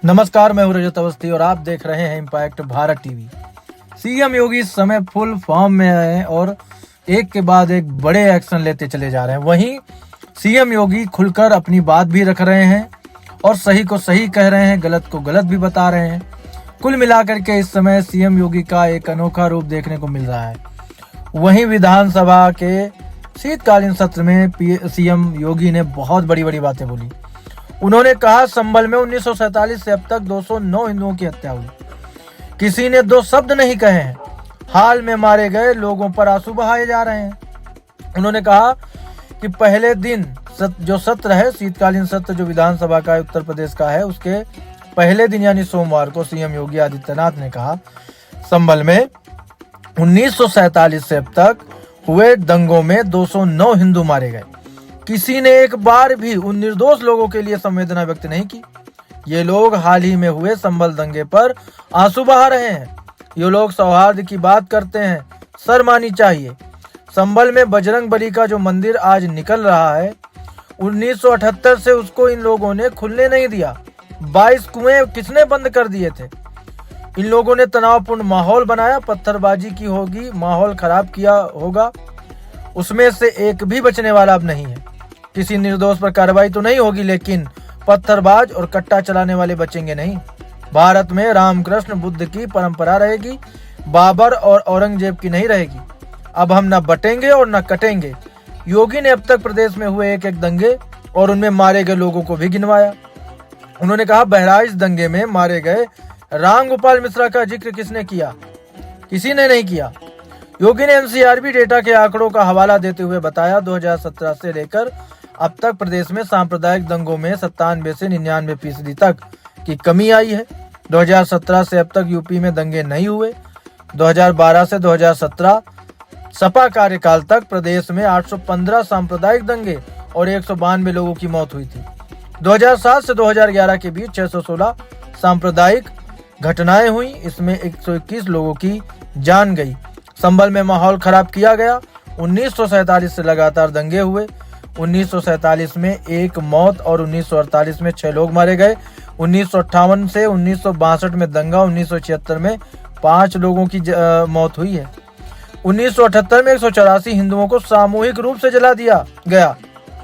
नमस्कार, मैं हूं रजत अवस्थी और आप देख रहे हैं इम्पैक्ट भारत टीवी। सीएम योगी इस समय फुल फॉर्म में हैं और एक के बाद एक बड़े एक्शन लेते चले जा रहे हैं। वहीं सीएम योगी खुलकर अपनी बात भी रख रहे हैं और सही को सही कह रहे हैं, गलत को गलत भी बता रहे हैं। कुल मिलाकर के इस समय सीएम योगी का एक अनोखा रूप देखने को मिल रहा है। वहीं विधानसभा के शीतकालीन सत्र में सीएम योगी ने बहुत बड़ी बड़ी बातें बोली। उन्होंने कहा, संभल में 1947 से अब तक 209 हिंदुओं की हत्या हुई, किसी ने दो शब्द नहीं कहे हैं। हाल में मारे गए लोगों पर आंसू बहाए जा रहे हैं। उन्होंने कहा कि पहले दिन जो सत्र है, शीतकालीन सत्र जो विधानसभा का उत्तर प्रदेश का है, उसके पहले दिन यानी सोमवार को सीएम योगी आदित्यनाथ ने कहा, संभल में 1947 से अब तक हुए दंगों में 209 हिंदू मारे गए, किसी ने एक बार भी उन निर्दोष लोगों के लिए संवेदना व्यक्त नहीं की। ये लोग हाल ही में हुए संभल दंगे पर आंसू बहा रहे हैं। ये लोग सौहार्द की बात करते हैं, शर्म आनी चाहिए। संभल में बजरंग बली का जो मंदिर आज निकल रहा है, 1978 से उसको इन लोगों ने खुलने नहीं दिया। 22 कुएं किसने बंद कर दिए थे? इन लोगों ने तनावपूर्ण माहौल बनाया, पत्थरबाजी की होगी, माहौल खराब किया होगा, उसमें से एक भी बचने वाला अब नहीं है। किसी निर्दोष पर कार्रवाई तो नहीं होगी, लेकिन पत्थरबाज और कट्टा चलाने वाले बचेंगे नहीं। भारत में रामकृष्ण बुद्ध की परंपरा रहेगी, बाबर और औरंगजेब की नहीं रहेगी। अब हम न बटेंगे और न कटेंगे। योगी ने अब तक प्रदेश में हुए एक एक दंगे और उनमें मारे गए लोगों को भी गिनवाया। उन्होंने कहा, बहराइच दंगे में मारे गए राम गोपाल मिश्रा का जिक्र किसने किया? किसी ने नहीं किया। योगी ने एनसीआरबी डेटा के आंकड़ों का हवाला देते हुए बताया, 2017 से लेकर अब तक प्रदेश में सांप्रदायिक दंगों में 97 से 99% तक की कमी आई है। 2017 से अब तक यूपी में दंगे नहीं हुए। 2012 से 2017 सपा कार्यकाल तक प्रदेश में 815 सांप्रदायिक दंगे और 192 लोगों की मौत हुई थी। 2007 से 2011 के बीच 616 सांप्रदायिक घटनाएं हुई, इसमें 121 लोगों की जान गई। संभल में माहौल खराब किया गया। 1947 से लगातार दंगे हुए। 1947 में 1 मौत और 1948 में 6 लोग मारे गए। 1958 से 1962 में दंगा, 1976 में 5 लोगों की मौत हुई है। 1978 में 184 हिंदुओं को सामूहिक रूप से जला दिया गया।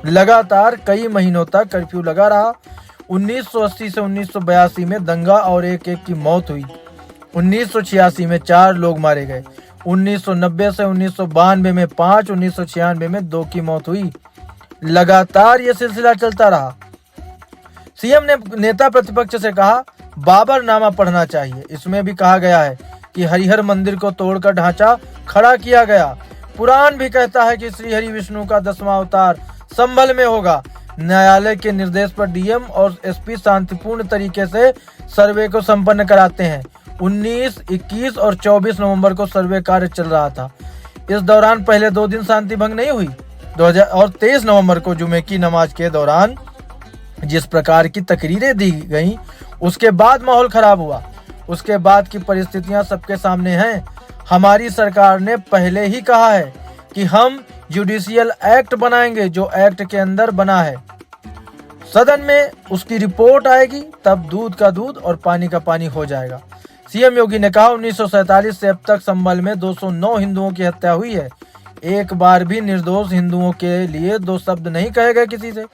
लगातार कई महीनों तक कर्फ्यू लगा रहा। 1980 से 1982 में दंगा और एक की मौत हुई। 1986 में 4 लोग मारे गए। 1990 से 1992 में 5, 1996 में 2 की मौत हुई। लगातार ये सिलसिला चलता रहा। सीएम ने नेता प्रतिपक्ष से कहा, बाबरनामा पढ़ना चाहिए। इसमें भी कहा गया है कि हरिहर मंदिर को तोड़कर ढांचा खड़ा किया गया। पुराण भी कहता है कि श्री हरि विष्णु का 10वां अवतार संभल में होगा। न्यायालय के निर्देश पर डीएम और एसपी शांतिपूर्ण तरीके से सर्वे को संपन्न कराते हैं। 19, 21 और 24 नवंबर को सर्वे कार्य चल रहा था। इस दौरान पहले 2 दिन शांति भंग नहीं हुई। 23 नवंबर को जुमे की नमाज के दौरान जिस प्रकार की तकरीरें दी गईं, उसके बाद माहौल खराब हुआ। उसके बाद की परिस्थितियां सबके सामने हैं। हमारी सरकार ने पहले ही कहा है कि हम जुडिशियल एक्ट बनाएंगे, जो एक्ट के अंदर बना है। सदन में उसकी रिपोर्ट आएगी, तब दूध का दूध और पानी का पानी हो जाएगा। सीएम योगी ने कहा, 1947 से अब तक संभल में 209 हिंदुओं की हत्या हुई है। एक बार भी निर्दोष हिंदुओं के लिए 2 शब्द नहीं कहे गए किसी से।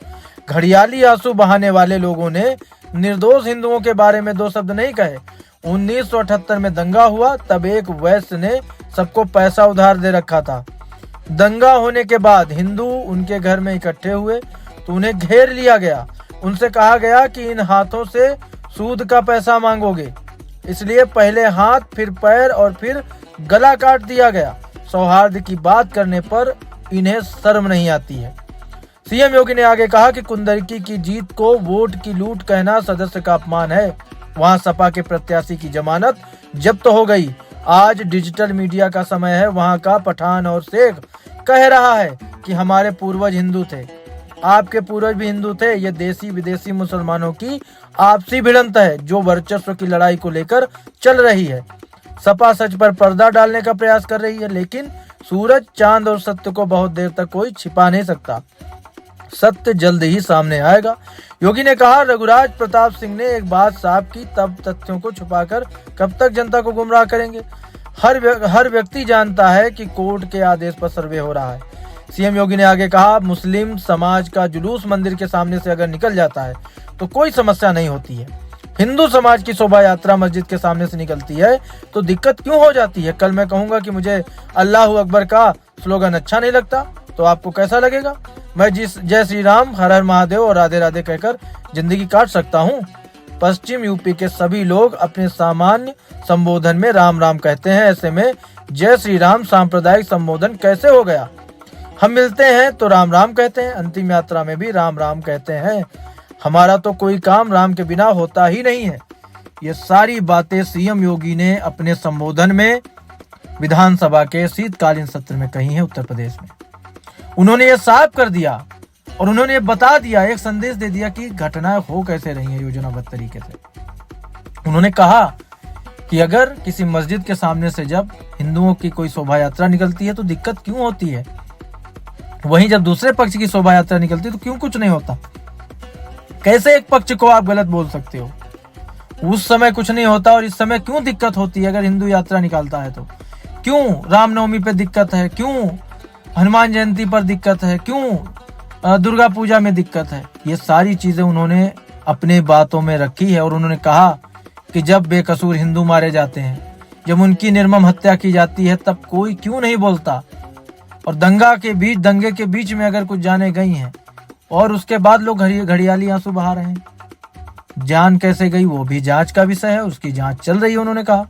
घड़ियाली आंसू बहाने वाले लोगों ने निर्दोष हिंदुओं के बारे में 2 शब्द नहीं कहे। 1978 में दंगा हुआ, तब एक वैश्य ने सबको पैसा उधार दे रखा था। दंगा होने के बाद हिंदू उनके घर में इकट्ठे हुए तो उन्हें घेर लिया गया। उनसे कहा गया कि इन हाथों से सूद का पैसा मांगोगे, इसलिए पहले हाथ, फिर पैर और फिर गला काट दिया गया। सौहार्द की बात करने पर इन्हें शर्म नहीं आती है। सीएम योगी ने आगे कहा कि कुंदरकी की जीत को वोट की लूट कहना सदस्य का अपमान है। वहां सपा के प्रत्याशी की जमानत जब्त हो गई। आज डिजिटल मीडिया का समय है। वहां का पठान और शेख कह रहा है कि हमारे पूर्वज हिंदू थे, आपके पूर्वज भी हिंदू थे। ये देसी विदेशी मुसलमानों की आपसी भिड़ंत है जो वर्चस्व की लड़ाई को लेकर चल रही है। सपा सच पर पर्दा डालने का प्रयास कर रही है, लेकिन सूरज, चांद और सत्य को बहुत देर तक कोई छिपा नहीं सकता। सत्य जल्द ही सामने आएगा। योगी ने कहा, रघुराज प्रताप सिंह ने एक बात साफ की, तब तथ्यों को छुपाकर कब तक जनता को गुमराह करेंगे। हर व्यक्ति जानता है कि कोर्ट के आदेश पर सर्वे हो रहा है। सीएम योगी ने आगे कहा, मुस्लिम समाज का जुलूस मंदिर के सामने से अगर निकल जाता है तो कोई समस्या नहीं होती है। हिंदू समाज की शोभा यात्रा मस्जिद के सामने से निकलती है तो दिक्कत क्यों हो जाती है। कल मैं कहूंगा कि मुझे अल्लाह अकबर का स्लोगन अच्छा नहीं लगता, तो आपको कैसा लगेगा। मैं जय श्री राम, हर हर महादेव और राधे राधे कहकर जिंदगी काट सकता हूँ। पश्चिम यूपी के सभी लोग अपने सामान्य संबोधन में राम राम कहते हैं, ऐसे में जय श्री राम सांप्रदायिक संबोधन कैसे हो गया। हम मिलते हैं तो राम राम कहते हैं, अंतिम यात्रा में भी राम राम कहते हैं। हमारा तो कोई काम राम के बिना होता ही नहीं है। ये सारी बातें सीएम योगी ने अपने संबोधन में विधानसभा के शीतकालीन सत्र में कही है उत्तर प्रदेश में। उन्होंने ये साफ कर दिया और उन्होंने बता दिया, एक संदेश दे दिया कि घटनाएं हो कैसे रही है योजनाबद्ध तरीके से। उन्होंने कहा कि अगर किसी मस्जिद के सामने से जब हिंदुओं की कोई शोभा यात्रा निकलती है तो दिक्कत क्यों होती है, वहीं जब दूसरे पक्ष की शोभा यात्रा निकलती है तो क्यों कुछ नहीं होता। कैसे एक पक्ष को आप गलत बोल सकते हो। उस समय कुछ नहीं होता और इस समय क्यों दिक्कत होती है। अगर हिंदू यात्रा निकालता है तो क्यों रामनवमी पे दिक्कत है, क्यों हनुमान जयंती पर दिक्कत है, क्यों दुर्गा पूजा में दिक्कत है। ये सारी चीजें उन्होंने अपने बातों में रखी है और उन्होंने कहा कि जब बेकसूर हिंदू मारे जाते हैं, जब उनकी निर्मम हत्या की जाती है, तब कोई क्यों नहीं बोलता। और दंगे के बीच में अगर कुछ जाने गई हैं और उसके बाद लोग घड़ियाली आंसू बहा रहे हैं। जान कैसे गई वो भी जांच का विषय है, उसकी जांच चल रही है। उन्होंने कहा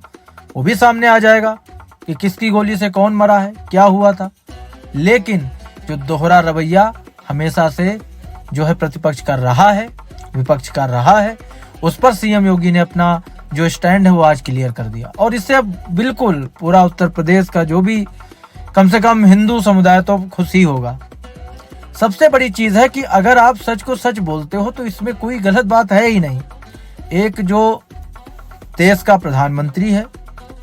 वो भी सामने आ जाएगा कि किसकी गोली से कौन मरा है, क्या हुआ था। लेकिन जो दोहरा रवैया हमेशा से जो है प्रतिपक्ष कर रहा है, विपक्ष कर रहा है, उस पर सीएम योगी ने अपना जो स्टैंड है वो आज क्लियर कर दिया। और इससे अब बिल्कुल पूरा उत्तर प्रदेश का जो भी कम से कम हिंदू समुदाय तो खुश ही होगा। सबसे बड़ी चीज है कि अगर आप सच को सच बोलते हो तो इसमें कोई गलत बात है ही नहीं। एक जो देश का प्रधानमंत्री है,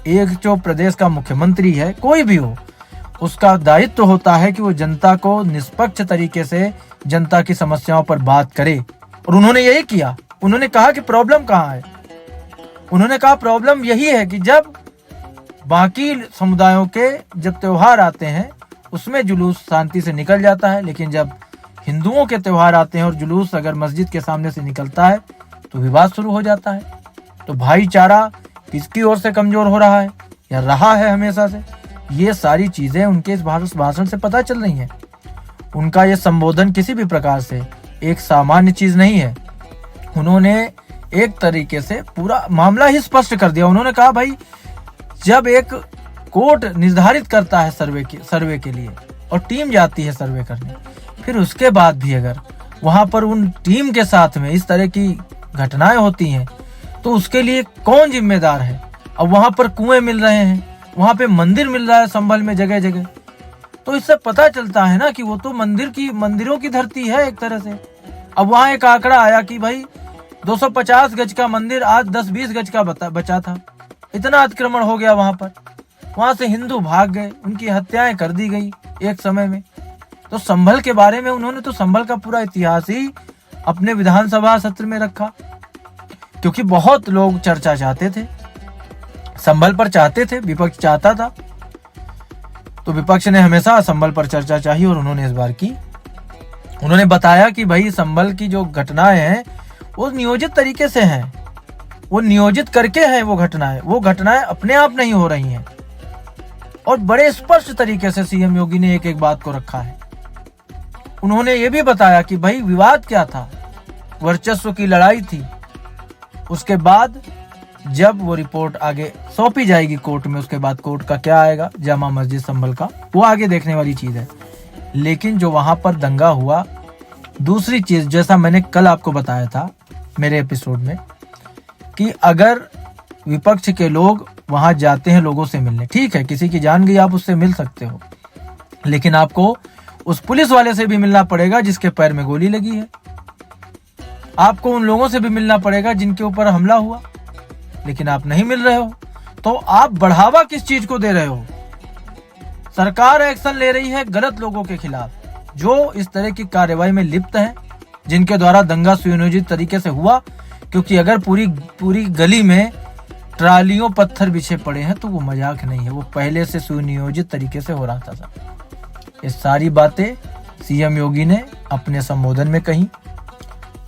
एक जो प्रदेश का मुख्यमंत्री है, कोई भी हो, उसका दायित्व होता है कि वो जनता को निष्पक्ष तरीके से जनता की समस्याओं पर बात करे। और उन्होंने यही किया। उन्होंने कहा कि प्रॉब्लम कहाँ है। उन्होंने कहा प्रॉब्लम यही है कि जब बाकी समुदायों के जब त्योहार आते हैं उसमें जुलूस शांति से निकल जाता है, लेकिन जब हिंदुओं के त्योहार आते हैं और जुलूस अगर मस्जिद के सामने से निकलता है तो विवाद शुरू हो जाता है। तो भाईचारा किसकी ओर से कमजोर हो रहा है या रहा है हमेशा से, ये सारी चीजें उनके इस भाषण से पता चल रही हैं। उनका ये संबोधन किसी भी प्रकार से एक सामान्य चीज नहीं है। उन्होंने एक तरीके से पूरा मामला ही स्पष्ट कर दिया। उन्होंने कहा भाई, जब एक कोर्ट निर्धारित करता है सर्वे के लिए और टीम जाती है सर्वे करने, फिर उसके बाद भी अगर वहां पर उन टीम के साथ में इस तरह की घटनाएं होती हैं तो उसके लिए कौन जिम्मेदार है। अब वहां पर कुएं मिल रहे हैं, वहां पे मंदिर मिल रहा है संभल में जगह जगह, तो इससे पता चलता है ना कि वो तो मंदिरों की धरती है एक तरह से। अब वहां एक आंकड़ा आया कि भाई 250 गज का मंदिर आज 10-20 गज का बचा था। इतना अतिक्रमण हो गया वहां पर, वहां से हिंदू भाग गए, उनकी हत्याएं कर दी गई एक समय में। तो संभल के बारे में उन्होंने तो संभल का पूरा इतिहास ही अपने विधानसभा सत्र में रखा, क्योंकि बहुत लोग चर्चा चाहते थे, संभल पर चाहते थे, विपक्ष चाहता था। तो विपक्ष ने हमेशा संभल पर चर्चा चाहिए और उन्होंने इस बार की। उन्होंने बताया कि भाई संभल की जो घटनाएं हैं वो नियोजित तरीके से हैं, वो नियोजित करके हैं। वो घटनाएं अपने आप नहीं हो रही हैं। और बड़े स्पष्ट तरीके से सीएम योगी ने एक बात को रखा है। उन्होंने ये भी बताया कि भाई विवाद क्या था, वर्चस्व की लड़ाई थी। उसके बाद जब वो रिपोर्ट आगे सौंपी जाएगी कोर्ट में, उसके बाद कोर्ट का क्या आएगा जामा मस्जिद संभल का, वो आगे देखने वाली चीज है। लेकिन जो वहां पर दंगा हुआ, दूसरी चीज जैसा मैंने कल आपको बताया था मेरे एपिसोड में, कि अगर विपक्ष के लोग वहां जाते हैं लोगों से मिलने, ठीक है, किसी की जान गई आप उससे मिल सकते हो, लेकिन आपको उस पुलिस वाले से भी मिलना पड़ेगा जिसके पैर में गोली लगी है। आपको उन लोगों से भी मिलना पड़ेगा जिनके ऊपर हमला हुआ, लेकिन आप नहीं मिल रहे हो। तो आप बढ़ावा किस चीज को दे रहे हो। सरकार एक्शन ले रही है गलत लोगों के खिलाफ, जो इस तरह की कार्यवाही में लिप्त हैं, जिनके द्वारा दंगा सुनियोजित तरीके से हुआ, क्योंकि अगर पूरी गली में ट्रालियों पत्थर बिछे पड़े हैं तो वो मजाक नहीं है, वो पहले से सुनियोजित तरीके से हो रहा था। ये सारी बातें सीएम योगी ने अपने संबोधन में कही।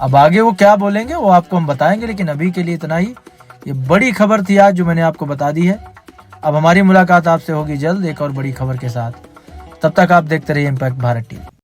अब आगे वो क्या बोलेंगे वो आपको हम बताएंगे, लेकिन अभी के लिए इतना ही। ये बड़ी खबर थी आज जो मैंने आपको बता दी है। अब हमारी मुलाकात आपसे होगी जल्द एक और बड़ी खबर के साथ। तब तक आप देखते रहिए इम्पैक्ट भारत टीवी।